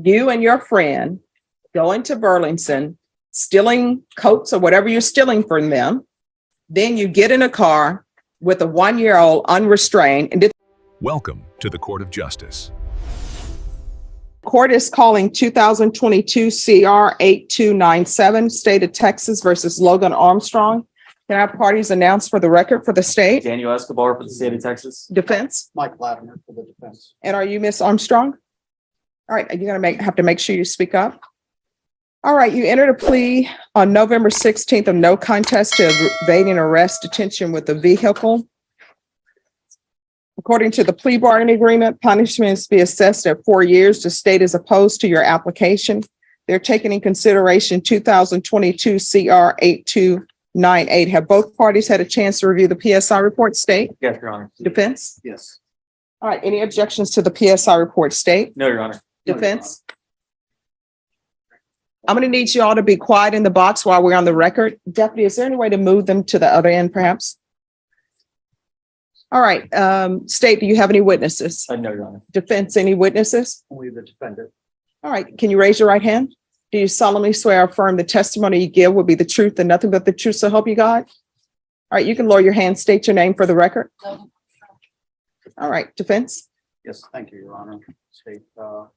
You and your friend go into Burlington, stealing coats or whatever you're stealing from them. Then you get in a car with a 1-year-old unrestrained. And the Welcome to the Court of Justice. court is calling 2022 CR 8297, State of Texas versus Logan Armstrong. Can I have parties announced for the record for the state? Daniel Escobar for the state of Texas. Defense. Mike Latimer for the defense. And are you Miss Armstrong? All right, you're gonna have to make sure you speak up. All right, you entered a plea on November 16th of no contest to evading arrest, detention with a vehicle. According to the plea bargaining agreement, punishments be assessed at 4 years. The state is opposed to your application. They're taking in consideration 2022 CR 8298. Have both parties had a chance to review the PSI report, state? Yes, Your Honor. Defense? Yes. All right, any objections to the PSI report, state? No, Your Honor. Defense? I'm going to need you all to be quiet in the box while we're on the record. Deputy, is there any way to move them to the other end, perhaps? All right, state, do you have any witnesses? No, Your Honor. Defense, any witnesses? Only the defendant. All right, can you raise your right hand? Do you solemnly swear or affirm the testimony you give will be the truth and nothing but the truth, so help you God? All right, you can lower your hand, state your name for the record. All right, defense? Yes, thank you, Your Honor. State,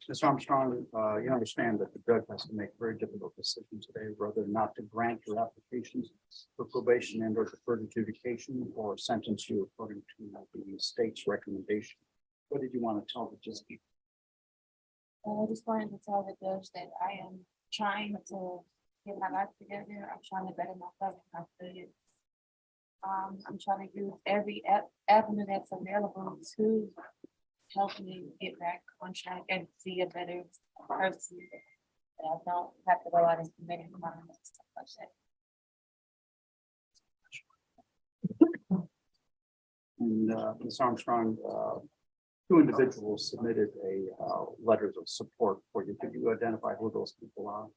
Ms. Armstrong, you understand that the judge has to make a very difficult decision today, whether or not to grant your applications for probation and or deferred adjudication or sentence you according to the state's recommendation. What did you want to tell the judge? I just wanted to tell the judge that I am trying to get my life together. I'm trying to better myself and my studies. I'm trying to use every avenue that's available to help me get back on track and be a better person. That I don't have to go out and commit crimes and stuff like that. And Ms. Armstrong, two individuals submitted letters of support for you. Could you identify who those people are?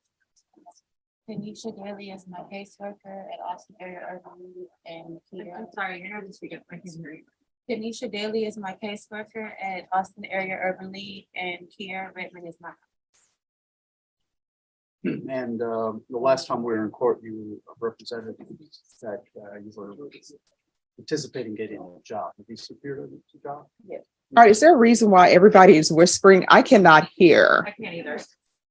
Tanisha Daly is my caseworker at Austin Area Urban League and Kia. I'm sorry, you have to speak up. I can hear you. Tanisha Daly is my caseworker at Austin Area Urban League and Kia Redmond is my. And the last time we were in court, you represented that you were anticipating getting a job. Have you secured a job? Yes. All right, is there a reason why everybody is whispering? I cannot hear. I can't either.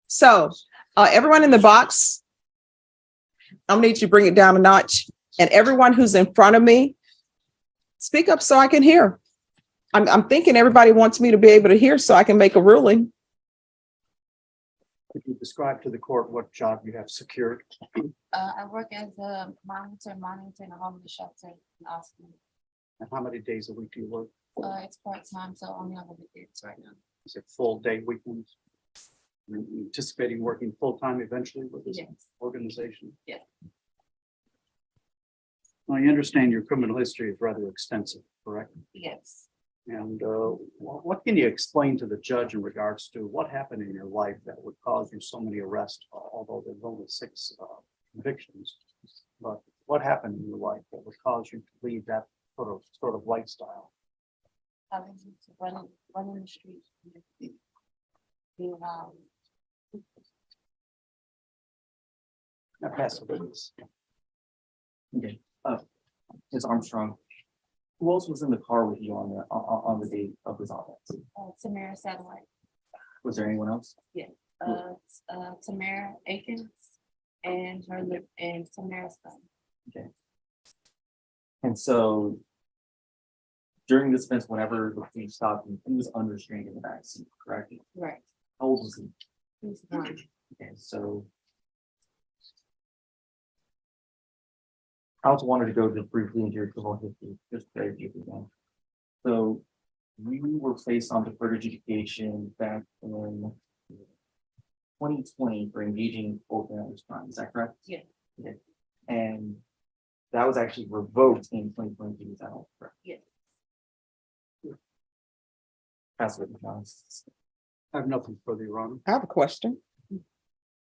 So, everyone in the box, I'm gonna need you to bring it down a notch. And everyone who's in front of me, speak up so I can hear. I'm thinking everybody wants me to be able to hear so I can make a ruling. Could you describe to the court what job you have secured? I work as a monitoring a homeless shelter in Austin. And how many days a week do you work? It's part-time, so only on the weekends right now. Is it full day weekends? You're anticipating working full-time eventually with this Yes. organization? Yeah. Well, you understand your criminal history is rather extensive, correct? Yes. And what can you explain to the judge in regards to what happened in your life that would cause you so many arrests, although there's only 6 convictions? But what happened in your life that would cause you to lead that sort of lifestyle? I was running the streets. Being wild. Now pass the witness. Okay. Ms. Armstrong, who else was in the car with you on the day of this offense? Tamara Satellite. Was there anyone else? Tamara Akins and and Tamara's son. Okay. And so during this offense, whenever the police stopped him, he was unrestrained in the backseat, correct? Right. How old was he? He's 1. Okay, so I also wanted to go just briefly into your criminal history, just very briefly again. So you were placed on deferred adjudication back in 2020 for engaging in full-family crime. Is that correct? Yeah. Okay. And that was actually revoked in 2022. Is that all correct? Yeah. Pass it, John. I have nothing further, Your Honor. I have a question.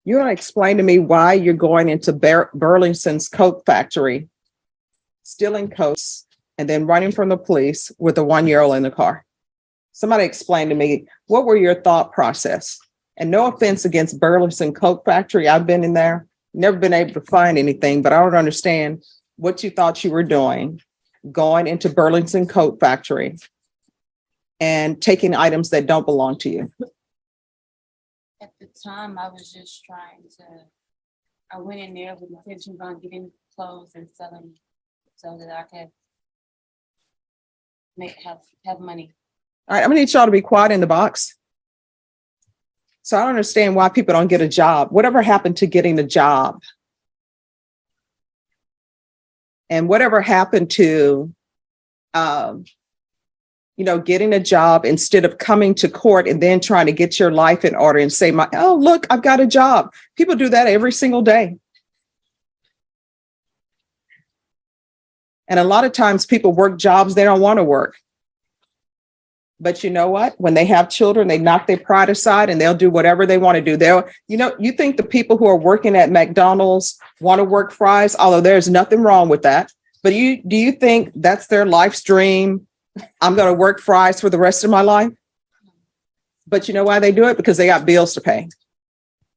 You want to explain to me why you're going into Burlington's coat factory, stealing coats, and then running from the police with a 1-year-old in the car? Somebody explain to me, what were your thought process? And no offense against Burleson Coke Factory. I've been in there, never been able to find anything, but I don't understand what you thought you were doing, going into Burlington Coat Factory and taking items that don't belong to you. At the time, I was just trying to, I went in there with intentions on getting clothes and selling so that I could have money. All right, I'm gonna need y'all to be quiet in the box. So I don't understand why people don't get a job. Whatever happened to getting a job? And whatever happened to, getting a job instead of coming to court and then trying to get your life in order and say, oh, look, I've got a job. People do that every single day. And a lot of times people work jobs they don't want to work. But you know what? When they have children, they knock their pride aside and they'll do whatever they want to do. You think the people who are working at McDonald's want to work fries, although there's nothing wrong with that. But do you think that's their life's dream? I'm going to work fries for the rest of my life. But you know why they do it? Because they got bills to pay.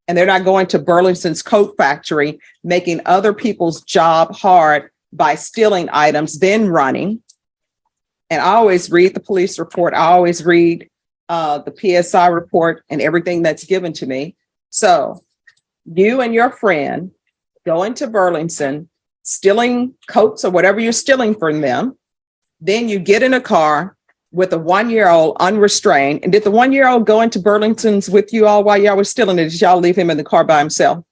And they're not going to Burlington's Coat Factory, making other people's job hard by stealing items, then running. And I always read the police report. I always read the PSI report and everything that's given to me. So you and your friend go into Burlington, stealing coats or whatever you're stealing from them. Then you get in a car with a 1-year-old unrestrained. And did the 1-year-old go into Burlington's with you all while y'all were stealing it? Did y'all leave him in the car by himself?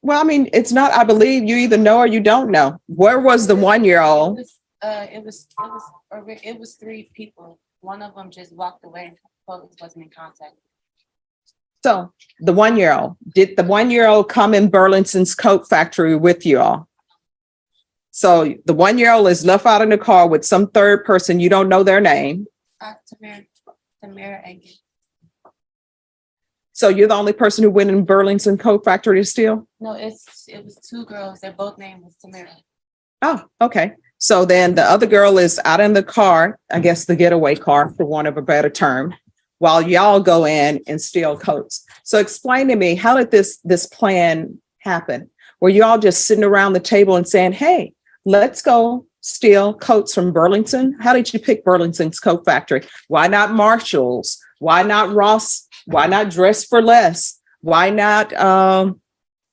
Well, I mean, it's not, I believe you either know or you don't know. Where was the 1-year-old? It was 3 people. One of them just walked away and police wasn't in contact. So the 1-year-old, did the 1-year-old come in Burlington's Coat Factory with you all? So the 1-year-old is left out in the car with some third person. You don't know their name. Tamara Agin. So you're the only person who went in Burlington Coat Factory to steal? No, it was 2 girls. Their both name was Tamara. Oh, okay. So then the other girl is out in the car, I guess the getaway car, for want of a better term, while y'all go in and steal coats. So explain to me, how did this plan happen? Were you all just sitting around the table and saying, hey, let's go steal coats from Burlington? How did you pick Burlington's Coat Factory? Why not Marshall's? Why not Ross? Why not Dress for Less? Why not the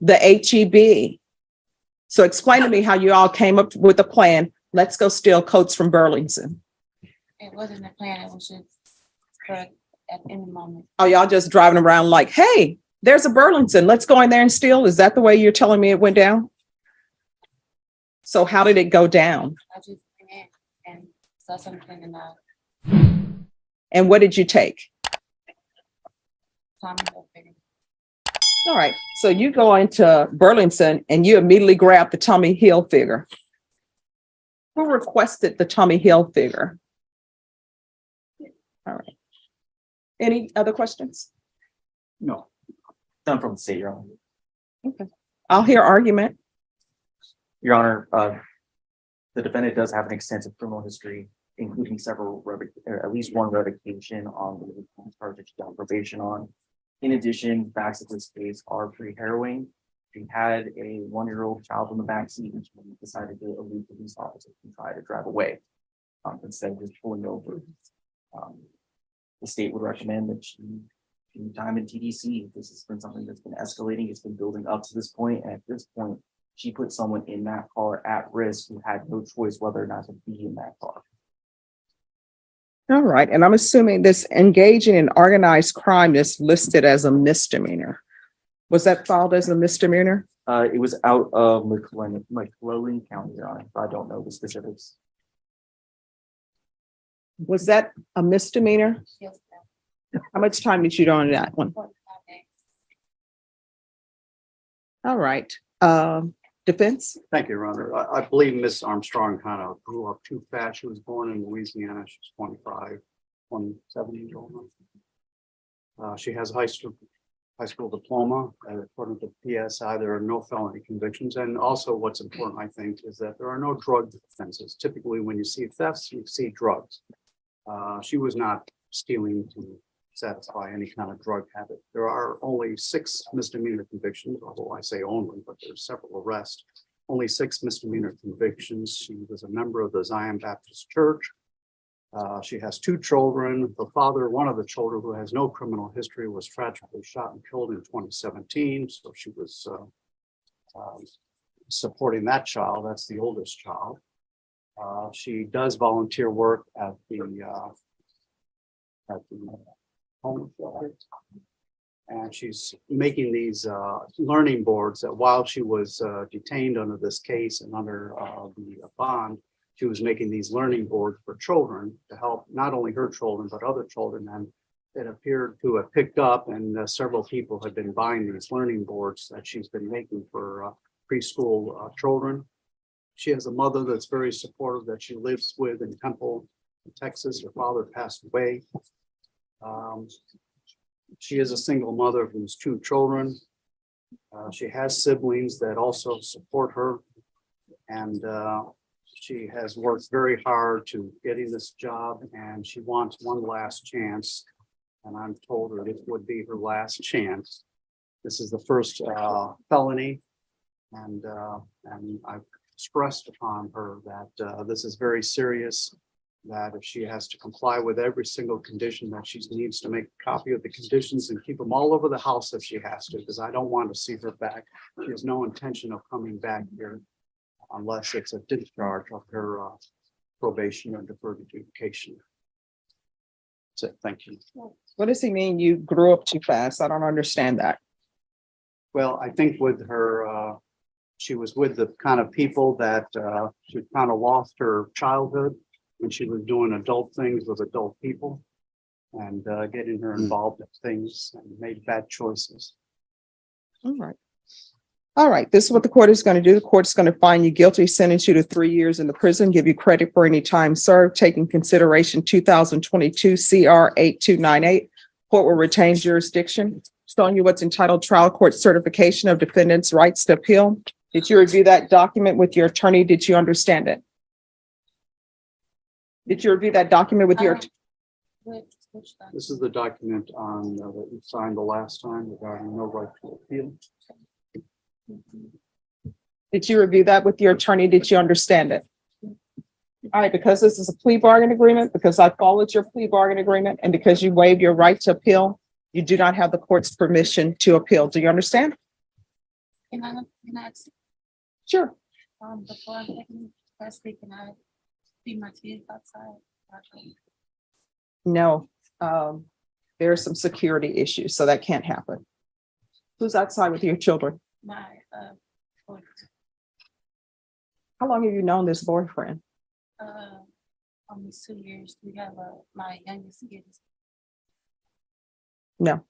HEB? So explain to me how you all came up with a plan. Let's go steal coats from Burlington. It wasn't a plan. It was just at any moment. Oh, y'all just driving around like, hey, there's a Burlington. Let's go in there and steal. Is that the way you're telling me it went down? So how did it go down? I just went in and saw something and And what did you take? Tommy Hilfiger. All right. So you go into Burlington and you immediately grab the Tommy Hilfiger. Who requested the Tommy Hilfiger? All right. Any other questions? No. Done from the state, Your Honor. Okay. I'll hear argument. Your Honor, the defendant does have an extensive criminal history, including at least one revocation on the charges on probation on. In addition, facts of this case are pre-harrowing. She had a 1-year-old child in the backseat and she decided to elude police officers and try to drive away instead of just pulling over. The state would recommend that she do time in TDC. This has been something that's been escalating. It's been building up to this point. And at this point, she put someone in that car at risk who had no choice whether or not to be in that car. All right. And I'm assuming this engaging in organized crime is listed as a misdemeanor. Was that filed as a misdemeanor? It was out of McClellan County, Your Honor. I don't know the specifics. Was that a misdemeanor? Yes, How much time did you do on that one? 45 days. All right. Defense? Thank you, Your Honor. I believe Ms. Armstrong kind of grew up too fast. She was born in Louisiana. She's 25, 27 years old. She has a high school diploma. According to PSI, there are no felony convictions. And also what's important, I think, is that there are no drug offenses. Typically, when you see thefts, you see drugs. She was not stealing to satisfy any kind of drug habit. There are only 6 misdemeanor convictions, although I say only, but there's several arrests. Only 6 misdemeanor convictions. She was a member of the Zion Baptist Church. She has 2 children. The father, one of the children who has no criminal history, was tragically shot and killed in 2017. So she was supporting that child. That's the oldest child. She does volunteer work at the home shelter. And she's making these learning boards that while she was detained under this case and under the bond, she was making these learning boards for children to help not only her children, but other children. And it appeared to have picked up, and several people have been buying these learning boards that she's been making for preschool children. She has a mother that's very supportive that she lives with in Temple, Texas. Her father passed away. She is a single mother of these 2 children. She has siblings that also support her. And she has worked very hard to getting this job, and she wants one last chance. And I'm told her this would be her last chance. This is the first felony. And I've stressed upon her that this is very serious, that if she has to comply with every single condition, that she needs to make a copy of the conditions and keep them all over the house if she has to, because I don't want to see her back. She has no intention of coming back here unless it's a discharge of her probation or deferred adjudication. That's it. Thank you. What does he mean you grew up too fast? I don't understand that. Well, I think with her, she was with the kind of people that she kind of lost her childhood when she was doing adult things with adult people and getting her involved in things and made bad choices. All right. All right. This is what the court is going to do. The court is going to find you guilty, sentence you to 3 years in the prison, give you credit for any time served, taking consideration 2022 CR 8298. Court will retain jurisdiction. Showing you what's entitled Trial Court Certification of Defendant's Rights to Appeal. Did you review that document with your attorney? Did you understand it? Did you review that document with your? This is the document on that you signed the last time regarding no right to appeal. Did you review that with your attorney? Did you understand it? All right, because this is a plea bargain agreement, because I followed your plea bargain agreement, and because you waived your right to appeal, you do not have the court's permission to appeal. Do you understand? Can I ask, Sure. before I'm taking custody, can I see my kids outside? No, there are some security issues, so that can't happen. Who's outside with your children? My boyfriend. How long have you known this boyfriend? Almost 2 years. We have my youngest kid. No.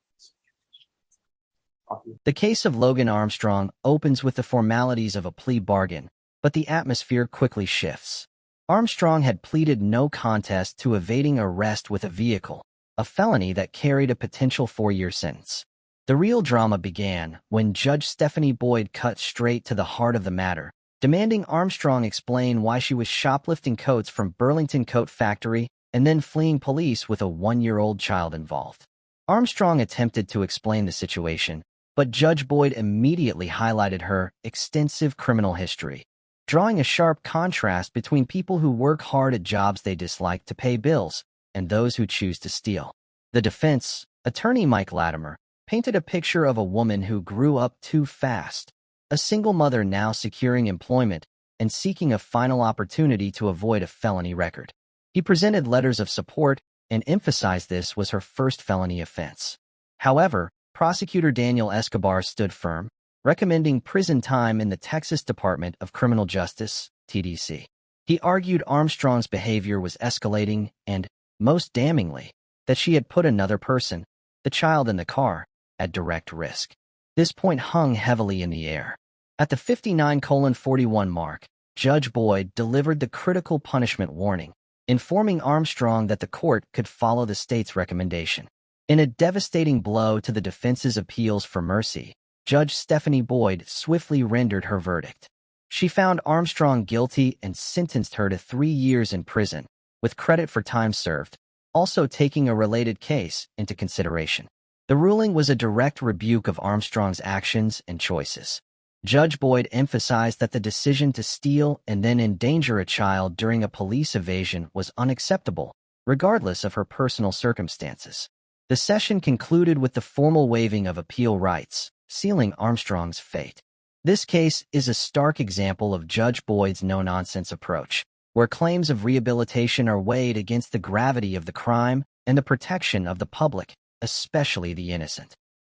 The case of Logan Armstrong opens with the formalities of a plea bargain, but the atmosphere quickly shifts. Armstrong had pleaded no contest to evading arrest with a vehicle, a felony that carried a potential 4-year sentence. The real drama began when Judge Stephanie Boyd cut straight to the heart of the matter, demanding Armstrong explain why she was shoplifting coats from Burlington Coat Factory and then fleeing police with a 1-year-old child involved. Armstrong attempted to explain the situation, but Judge Boyd immediately highlighted her extensive criminal history, drawing a sharp contrast between people who work hard at jobs they dislike to pay bills and those who choose to steal. The defense, attorney Mike Latimer, painted a picture of a woman who grew up too fast, a single mother now securing employment and seeking a final opportunity to avoid a felony record. He presented letters of support and emphasized this was her first felony offense. However, prosecutor Daniel Escobar stood firm, recommending prison time in the Texas Department of Criminal Justice, TDC. He argued Armstrong's behavior was escalating and, most damningly, that she had put another person, the child in the car, at direct risk. This point hung heavily in the air. At the 59:41 mark, Judge Boyd delivered the critical punishment warning, informing Armstrong that the court could follow the state's recommendation. In a devastating blow to the defense's appeals for mercy, Judge Stephanie Boyd swiftly rendered her verdict. She found Armstrong guilty and sentenced her to 3 years in prison, with credit for time served, also taking a related case into consideration. The ruling was a direct rebuke of Armstrong's actions and choices. Judge Boyd emphasized that the decision to steal and then endanger a child during a police evasion was unacceptable, regardless of her personal circumstances. The session concluded with the formal waiving of appeal rights, sealing Armstrong's fate. This case is a stark example of Judge Boyd's no-nonsense approach, where claims of rehabilitation are weighed against the gravity of the crime and the protection of the public, especially the innocent.